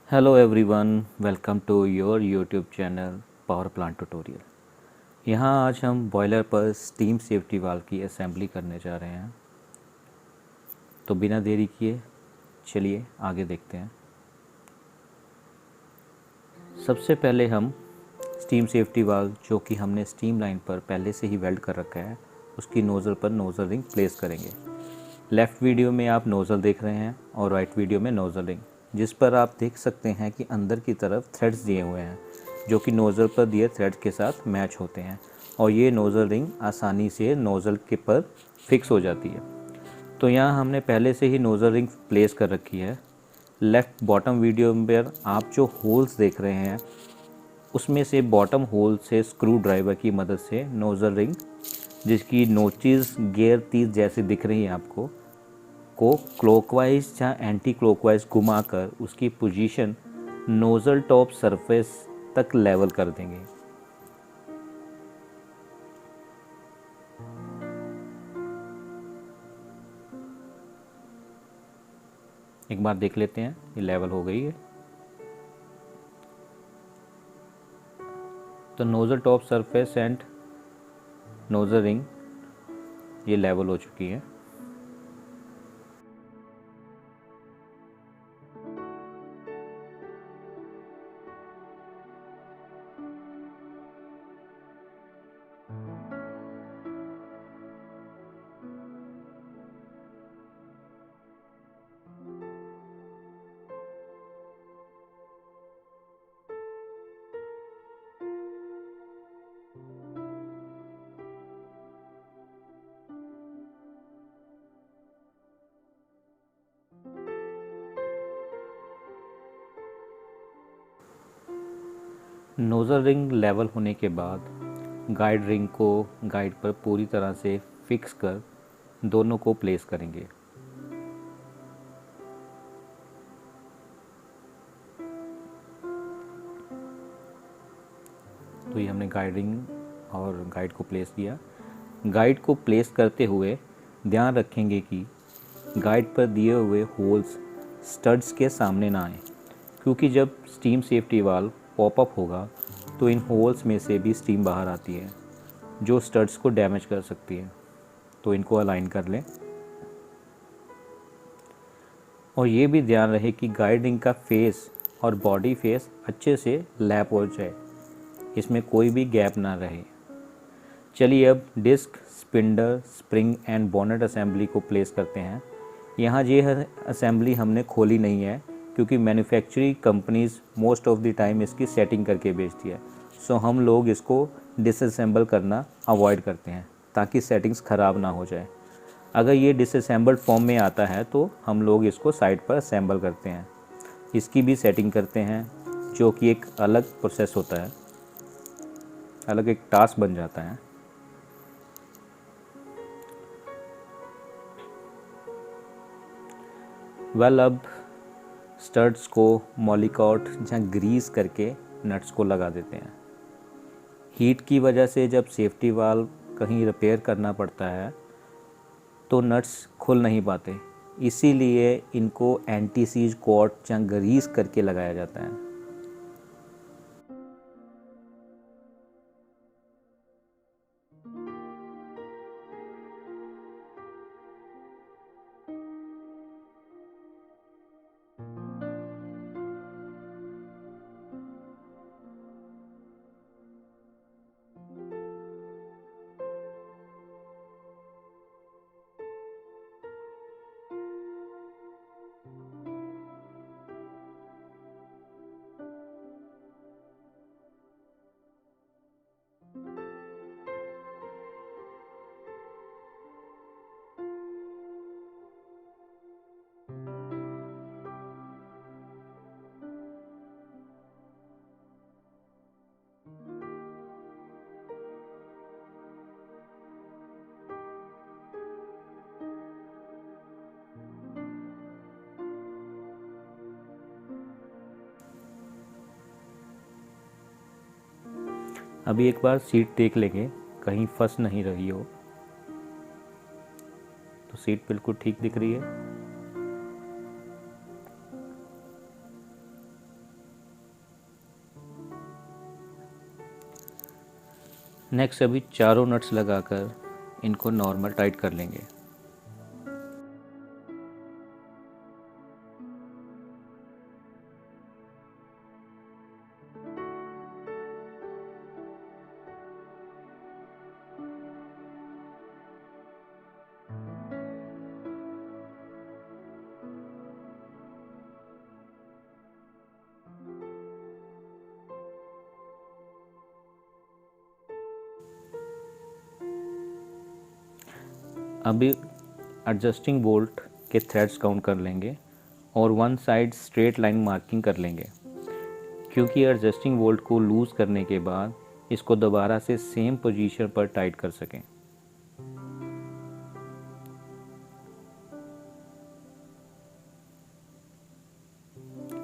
Hello everyone, welcome to your YouTube channel power plant tutorial. यहाँ आज हम boiler पर स्टीम सेफ्टी वाल्व की असेंबली करने जा रहे हैं। तो बिना देरी किए चलिए आगे देखते हैं। सबसे पहले हम स्टीम सेफ्टी वाल्व, जो कि हमने स्टीम लाइन पर पहले से ही वेल्ड कर रखा है, उसकी नोज़ल पर नोज़ल रिंग प्लेस करेंगे। लेफ़्ट वीडियो में आप नोज़ल देख रहे हैं और राइट वीडियो में नोज़ल रिंग, जिस पर आप देख सकते हैं कि अंदर की तरफ थ्रेड्स दिए हुए हैं जो कि नोज़ल पर दिए थ्रेड के साथ मैच होते हैं और ये नोज़ल रिंग आसानी से नोज़ल के पर फिक्स हो जाती है। तो यहाँ हमने पहले से ही नोज़ल रिंग प्लेस कर रखी है। लेफ़्ट बॉटम वीडियो पर आप जो होल्स देख रहे हैं उसमें से बॉटम होल से स्क्रू ड्राइवर की मदद से नोज़ल रिंग, जिसकी नोचेस गियर तीर जैसे दिख रही हैं आपको, को क्लॉकवाइज या एंटी क्लॉकवाइज घुमाकर उसकी पोजीशन नोज़ल टॉप सरफेस तक लेवल कर देंगे। एक बार देख लेते हैं, ये लेवल हो गई है। तो nozzle top surface and nozzle ring ये लेवल हो चुकी है। नोज़ल रिंग लेवल होने के बाद गाइड रिंग को गाइड पर पूरी तरह से फिक्स कर दोनों को प्लेस करेंगे। तो ये हमने गाइड रिंग और गाइड को प्लेस किया। गाइड को प्लेस करते हुए ध्यान रखेंगे कि गाइड पर दिए हुए होल्स स्टड्स के सामने ना आए, क्योंकि जब स्टीम सेफ्टी वाल्व पॉपअप होगा तो इन होल्स में से भी स्टीम बाहर आती है जो स्टड्स को डैमेज कर सकती है। तो इनको अलाइन कर लें और ये भी ध्यान रहे कि गाइड रिंग का फेस और बॉडी फेस अच्छे से लैप हो जाए, इसमें कोई भी गैप ना रहे। चलिए अब disc, spindle, spring and bonnet assembly को प्लेस करते हैं। यहाँ ये असेंबली हमने खोली नहीं है, क्योंकि manufacturing companies most of the time इसकी सेटिंग करके बेचती है। सो हम लोग इसको डिसअसेंबल करना अवॉइड करते हैं ताकि सेटिंग्स ख़राब ना हो जाए। अगर ये डिसअसेंबल्ड फॉर्म में आता है तो हम लोग इसको साइड पर असेंबल करते हैं, इसकी भी सेटिंग करते हैं, जो कि एक अलग प्रोसेस होता है, अलग एक टास्क बन जाता है। अब स्टड्स को मॉलिकॉट या ग्रीस करके नट्स को लगा देते हैं। हीट की वजह से जब सेफ्टी वाल्व कहीं रिपेयर करना पड़ता है तो नट्स खुल नहीं पाते, इसीलिए इनको एंटी सीज कोट या ग्रीस करके लगाया जाता है। अभी एक बार सीट देख लेंगे, कहीं फंस नहीं रही हो। तो सीट बिल्कुल ठीक दिख रही है। नेक्स्ट अभी चारों नट्स लगाकर इनको नॉर्मल टाइट कर लेंगे। अभी एडजस्टिंग बोल्ट के थ्रेड्स काउंट कर लेंगे और one side straight line marking कर लेंगे, क्योंकि एडजस्टिंग बोल्ट को लूज़ करने के बाद इसको दोबारा से सेम पोजीशन पर टाइट कर सकें।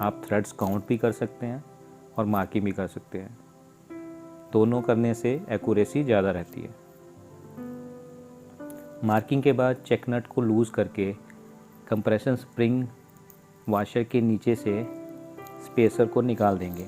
आप थ्रेड्स काउंट भी कर सकते हैं और मार्किंग भी कर सकते हैं, दोनों करने से एक्यूरेसी ज़्यादा रहती है। मार्किंग के बाद चेक नट को लूज़ करके कंप्रेशन स्प्रिंग वाशर के नीचे से स्पेसर को निकाल देंगे।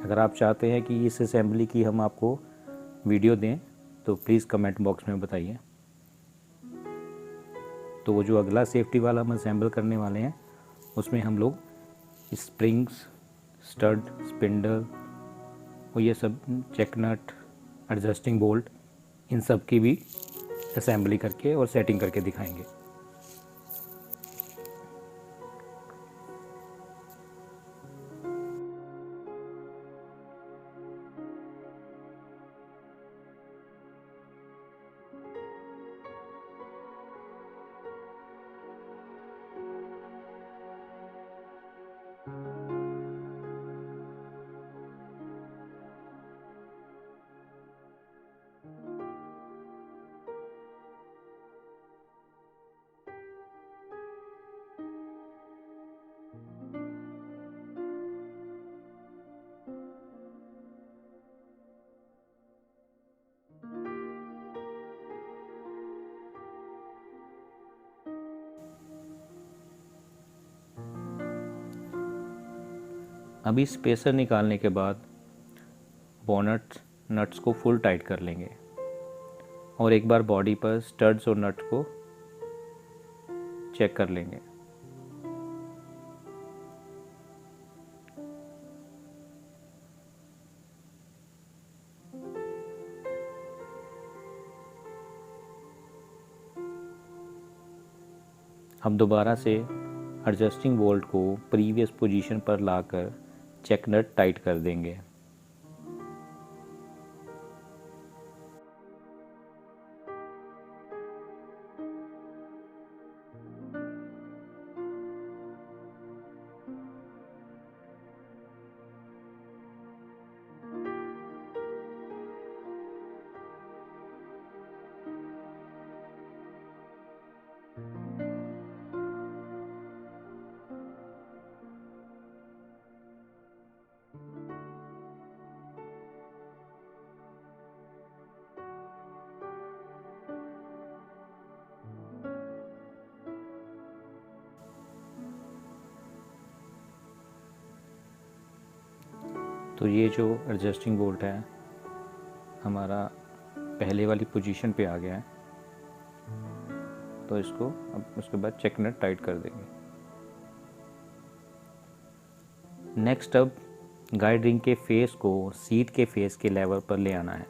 अगर आप चाहते हैं कि इस असेंबली की हम आपको वीडियो दें तो प्लीज़ कमेंट बॉक्स में बताइए। तो वो जो अगला सेफ्टी वाला हम असेंबल करने वाले हैं उसमें हम लोग स्प्रिंग्स, स्टड, स्पिंडल और ये सब चेक नट, एडजस्टिंग बोल्ट, इन सब की भी असेंबली करके और सेटिंग करके दिखाएंगे। अभी स्पेसर निकालने के बाद बोनट नट्स को फुल टाइट कर लेंगे और एक बार बॉडी पर स्टड्स और नट को चेक कर लेंगे। अब दोबारा से एडजस्टिंग बोल्ट को प्रीवियस पोजीशन पर लाकर चेक नट टाइट कर देंगे। तो ये जो एडजस्टिंग बोल्ट है हमारा पहले वाली पोजीशन पे आ गया है, तो इसको अब उसके बाद चेक नट टाइट कर देंगे। नेक्स्ट अब गाइड रिंग के फेस को सीट के फेस के लेवल पर ले आना है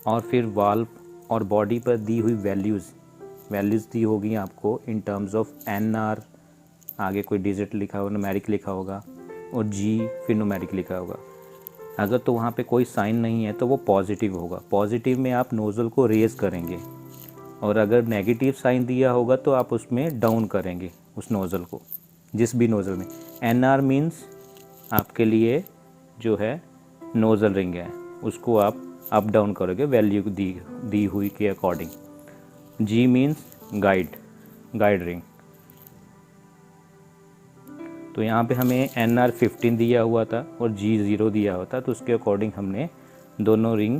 और फिर वाल्व और बॉडी पर दी हुई वैल्यूज़ दी होगी आपको इन टर्म्स ऑफ NR, आगे कोई डिजिट लिखा होगा, न्यूमेरिक लिखा होगा, और G फिर न्यूमेरिक लिखा होगा। अगर तो वहाँ पे कोई साइन नहीं है तो वो पॉजिटिव होगा। पॉजिटिव में आप नोज़ल को रेज़ करेंगे और अगर नेगेटिव साइन दिया होगा तो आप उसमें डाउन करेंगे उस नोज़ल को, जिस भी नोज़ल में। NR मीन्स आपके लिए जो है नोज़ल रिंग है, उसको आप अप डाउन करोगे वैल्यू दी हुई के according. G means guide ring. तो यहाँ पे हमें NR15 दिया हुआ था और G0 दिया हुआ था, तो उसके अकॉर्डिंग हमने दोनों रिंग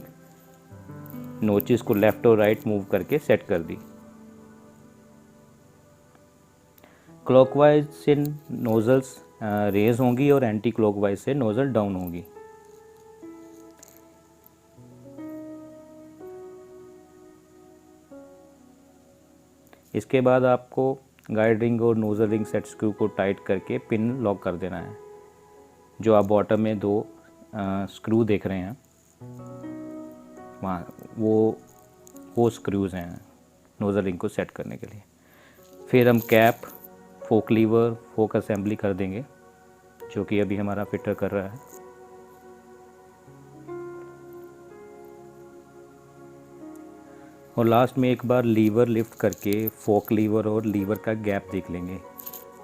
नोचेस को लेफ़्ट और राइट मूव करके सेट कर दी। क्लॉकवाइज से नोज़ल्स रेज होंगी और एंटी क्लॉकवाइज से नोज़ल डाउन होगी। इसके बाद आपको गाइड रिंग और नोज़ल रिंग सेट स्क्रू को टाइट करके पिन लॉक कर देना है। जो आप बॉटम में 2 स्क्रू देख रहे हैं वहाँ वो स्क्रूज़ हैं नोज़ल रिंग को सेट करने के लिए। फिर हम कैप, फोक लीवर, फोक असेंबली कर देंगे, जो कि अभी हमारा फिटर कर रहा है। और लास्ट में एक बार लीवर लिफ्ट करके फोक लीवर और लीवर का गैप देख लेंगे,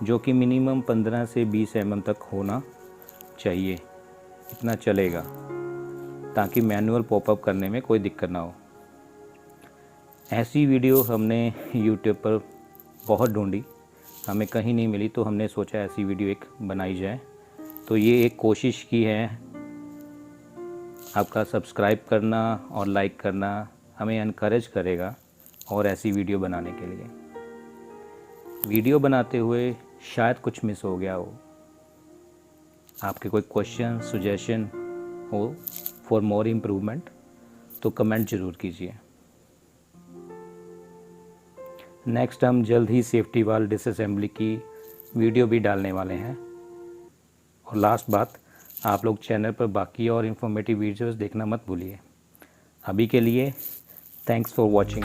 जो कि मिनिमम 15 से 20 mm तक होना चाहिए। इतना चलेगा ताकि मैनुअल पॉपअप करने में कोई दिक्कत ना हो। ऐसी वीडियो हमने YouTube पर बहुत ढूंढी, हमें कहीं नहीं मिली, तो हमने सोचा ऐसी वीडियो एक बनाई जाए। तो ये एक कोशिश की है। आपका सब्सक्राइब करना और लाइक करना हमें इनकरेज करेगा और ऐसी वीडियो बनाने के लिए। वीडियो बनाते हुए शायद कुछ मिस हो गया हो, आपके कोई क्वेश्चन सजेशन हो फॉर मोर इम्प्रूवमेंट तो कमेंट ज़रूर कीजिए। नेक्स्ट हम जल्द ही सेफ्टी वाल्व डिसअसेंबली की वीडियो भी डालने वाले हैं। और लास्ट बात, आप लोग चैनल पर बाकी और इन्फॉर्मेटिव वीडियोस देखना मत भूलिए। अभी के लिए थैंक्स फॉर वॉचिंग।